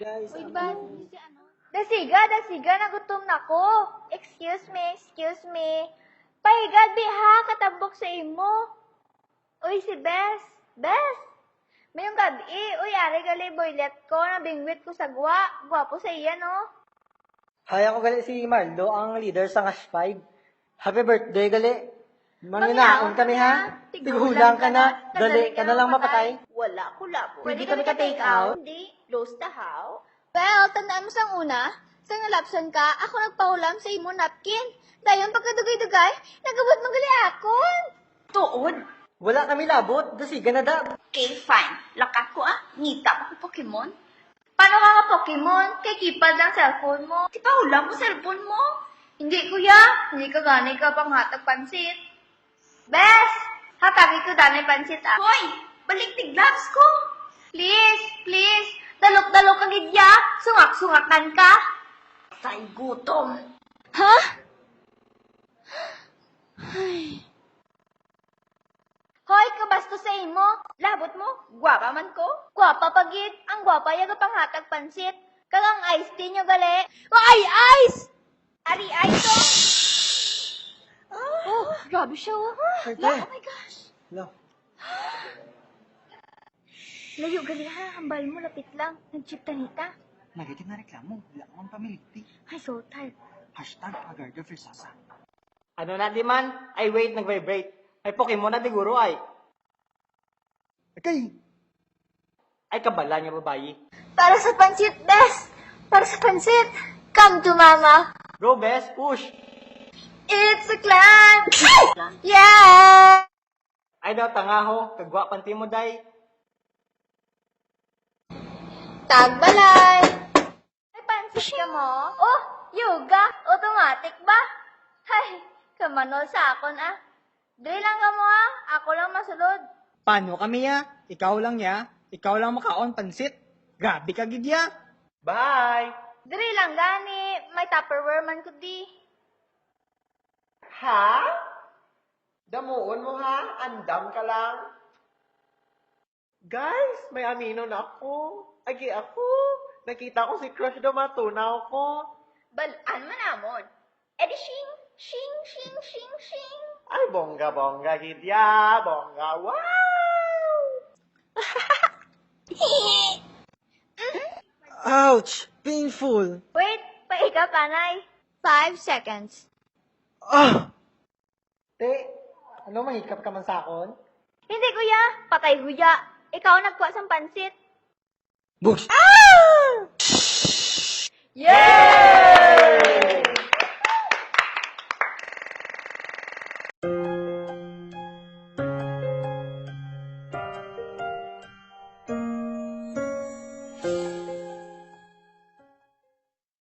guys. Wait ba? Si ano? Dasiga, nagutom na ko. Excuse me. Pahigad, biha, katambok sa imo. Uy, si Bes. Mayong gabi, uy, ari gali boylet ko, nabingwit ko sa gwa. Gwapo sa iya, no? Hay ako gali si Marlo, ang leader sa Cash 5. Happy birthday gali. Manginaon kami ha. Tigulang ka na. Dali ka na lang mapatay. Wala ko labo. Pwede kami ka-take out? Hindi. Close the house. Well, tandaan mo sang una, sa nalapsan ka, ako nagpahulam sa imo napkin. Dayon pagkadugay-dugay, nagabot magali akon. Tuod. Wala kami labot. Dasiga na da. Okay, fine. Lakat ko ngita mo ko Pokemon. Paano ka ka Pokemon? Kay kipad lang cellphone mo. Di pa ulam mo cellphone mo. Hindi kuya, hindi ka ganay ka pang hatag pansit. Bes! Hatagi ko danay pansit Hoy! Balik tig gloves ko! Please! Dalok-dalok ka gidya! Sungak-sungakan ka! Say gutom! Ha? Ay... Hoy, kabasto sa imo. Labot mo, gwapa man ko. Gwapa pagit, ang gwapa yaga panghatag pansit. Kagang ice tea nyo gali. Ay, ice! Ari, ice to. Oh, grabe siya oh. Arte. Oh my gosh. Hello. Layo gali ha, hambal mo, lapit lang. Nag-chip tanita. Negative na reklamo. Wala akong pamiliti. Ay, so tired. Hashtag Agarda Versasa. Ano na di man? Ay wait, nag-vibrate. Ay Pokemon na diguro ay. Okay. Ay kabala niya babayi. Para sa pansit, Bes. Para sa pansit. Come to mama. Go best, push. It's a clan. Yeah! Ay daw tangaho, kagwa panti mo day. Tagbalay. May pansit ka mo? Oh, yoga. Automatic ba? Hay, kamanol sa akon Dili lang ka mo Ako lang masulod. Paano kami ya? Ikaw lang ya? Ikaw lang makaon pansit? Grabe ka gidya. Bye! Dili lang gani. May Tupperware man ko di. Ha? Damuon mo ha? Andam ka lang? Guys, may amino na ako. Agi ako. Nakita ko si Crush daw matunaw ko. Balaan man namon. Edi shing. Ay, bongga, gidya. Bongga, wow! Ouch! Painful! Wait, paika panay. 5 seconds. Ah! Te, ano mahikap ka man sa akon? Hindi kuya, patay kuya. Ikaw nagkuha sa pansit. Bush! Ah!